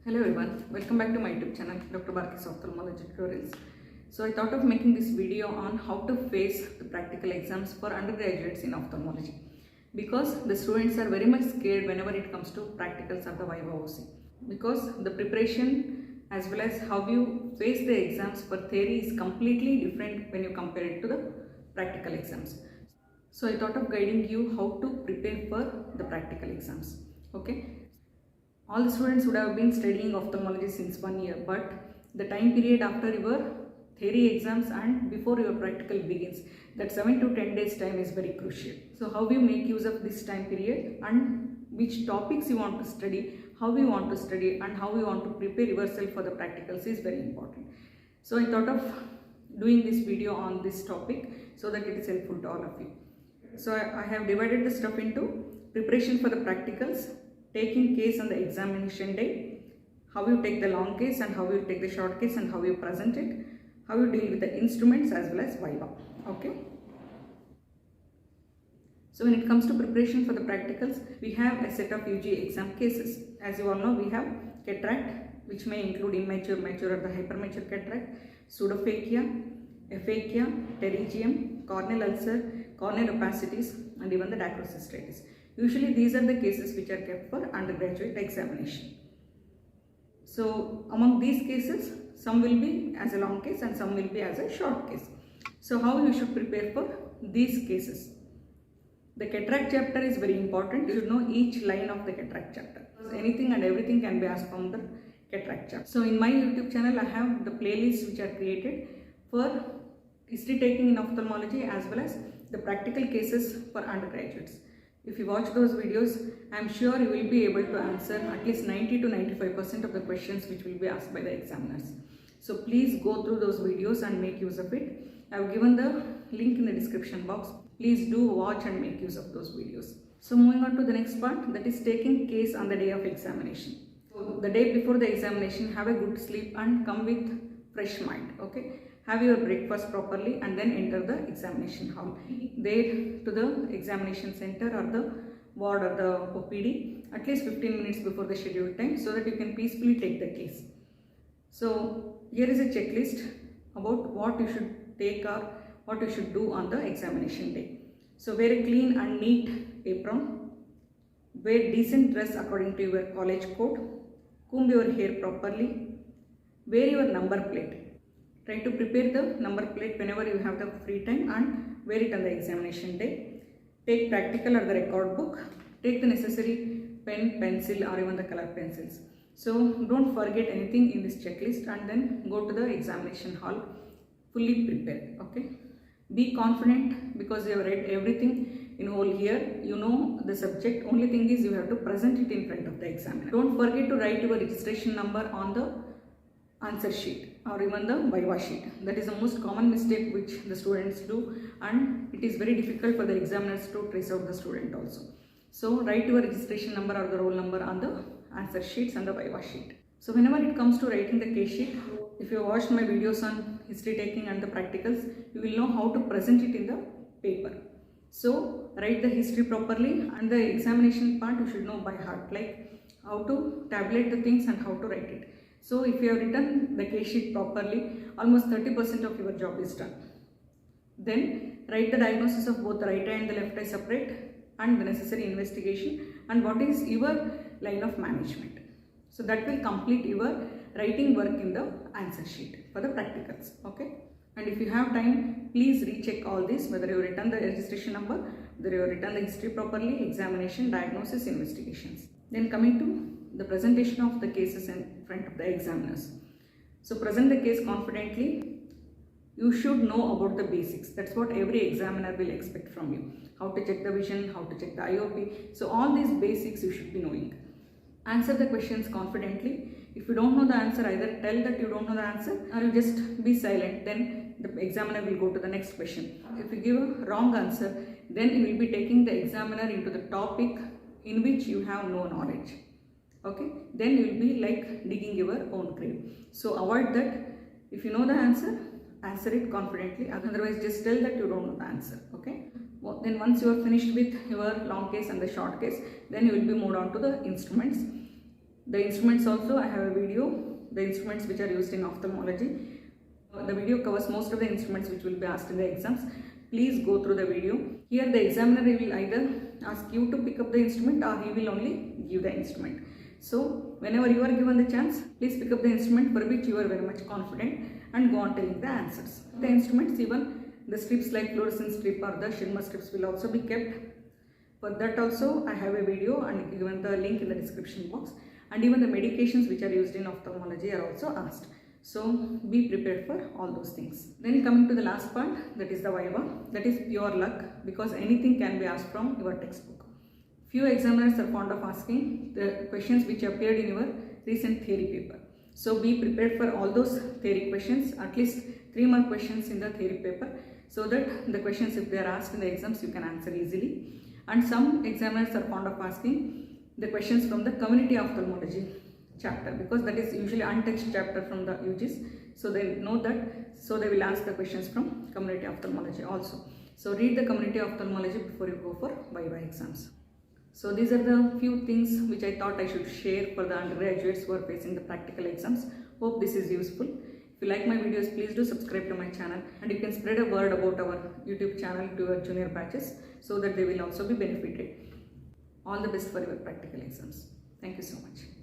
Hello everyone, welcome back to my YouTube channel Dr. Barkis Ophthalmology Tutorials. So I thought of making this video on how to face the practical exams for undergraduates in ophthalmology, because the students are very much scared whenever it comes to practicals of the Viva OC, because the preparation as well as how you face the exams for theory is completely different when you compare it to the practical exams. So I thought of guiding you how to prepare for the practical exams. Okay. All the students would have been studying ophthalmology since 1 year, but the time period after your theory exams and before your practical begins, that 7 to 10 days time is very crucial. So how you make use of this time period and which topics you want to study, how you want to study and how you want to prepare yourself for the practicals is very important. So I thought of doing this video on this topic so that it is helpful to all of you. So I have divided the stuff into preparation for the practicals, taking case on the examination day, how you take the long case and how you take the short case and how you present it, how you deal with the instruments as well as Viva. Okay. So when it comes to preparation for the practicals, we have a set of UG exam cases. As you all know, we have cataract, which may include immature, mature or the hypermature cataract, pseudophakia, aphakia, pterygium, corneal ulcer, corneal opacities and even the dacrocystitis. Usually these are the cases which are kept for undergraduate examination. So among these cases, some will be as a long case and some will be as a short case. So how you should prepare for these cases? The cataract chapter is very important. You should know each line of the cataract chapter. Anything and everything can be asked from the cataract chapter. So in my YouTube channel, I have the playlists which are created for history taking in ophthalmology as well as the practical cases for undergraduates. If you watch those videos, I am sure you will be able to answer at least 90 to 95% of the questions which will be asked by the examiners. So please go through those videos and make use of it. I have given the link in the description box. Please do watch and make use of those videos. So moving on to the next part, that is taking case on the day of examination. So the day before the examination, have a good sleep and come with fresh mind. Okay. Have your breakfast properly and then enter the examination hall. There to the examination center or the ward or the OPD at least 15 minutes before the scheduled time so that you can peacefully take the case. So here is a checklist about what you should take or what you should do on the examination day. So wear a clean and neat apron, wear decent dress according to your college code, comb your hair properly, wear your number plate. Try to prepare the number plate whenever you have the free time and wear it on the examination day. Take practical or the record book. Take the necessary pen, pencil or even the color pencils. So don't forget anything in this checklist and then go to the examination hall fully prepared. Okay. Be confident because you have read everything in whole year. You know the subject. Only thing is you have to present it in front of the examiner. Don't forget to write your registration number on the answer sheet or even the Viva sheet. That is the most common mistake which the students do, and it is very difficult for the examiners to trace out the student also. So write your registration number or the roll number on the answer sheets and the Viva sheet. So whenever it comes to writing the case sheet, if you watched my videos on history taking and the practicals, you will know how to present it in the paper. So write the history properly and the examination part you should know by heart, like how to tabulate the things and how to write it. So if you have written the case sheet properly, almost 30% of your job is done. Then write the diagnosis of both the right eye and the left eye separate and the necessary investigation and what is your line of management. So that will complete your writing work in the answer sheet for the practicals. Okay. And if you have time, please recheck all this, whether you have written the registration number, whether you have written the history properly, examination, diagnosis, investigations. Then coming to the presentation of the cases in front of the examiners. So present the case confidently. You should know about the basics. That's what every examiner will expect from you. How to check the vision, how to check the IOP. So all these basics you should be knowing. Answer the questions confidently. If you don't know the answer, either tell that you don't know the answer or you just be silent. Then the examiner will go to the next question. If you give a wrong answer, then you will be taking the examiner into the topic in which you have no knowledge. Okay, then you will be like digging your own grave. So avoid that. If you know the answer, answer it confidently. Otherwise, just tell that you don't know the answer. Okay. Well, then once you are finished with your long case and the short case, then you will be moved on to the instruments. The instruments also, I have a video, the instruments which are used in ophthalmology. The video covers most of the instruments which will be asked in the exams. Please go through the video. Here the examiner will either ask you to pick up the instrument or he will only give the instrument. So whenever you are given the chance, please pick up the instrument for which you are very much confident and go on telling the answers. The instruments, even the strips like fluorescent strip or the Schirmer strips will also be kept. For that also I have a video and given the link in the description box. And even the medications which are used in ophthalmology are also asked. So be prepared for all those things. Then coming to the last part, that is the Viva. That is pure luck because anything can be asked from your textbook. Few examiners are fond of asking the questions which appeared in your recent theory paper. So be prepared for all those theory questions, at least 3 more questions in the theory paper, so that the questions if they are asked in the exams you can answer easily. And some examiners are fond of asking the questions from the community ophthalmology chapter because that is usually untouched chapter from the UGs. So they know that, so they will ask the questions from community ophthalmology also. So read the community ophthalmology before you go for Viva exams. So these are the few things which I thought I should share for the undergraduates who are facing the practical exams. Hope this is useful. If you like my videos, please do subscribe to my channel and you can spread a word about our YouTube channel to your junior batches so that they will also be benefited. All the best for your practical exams. Thank you so much.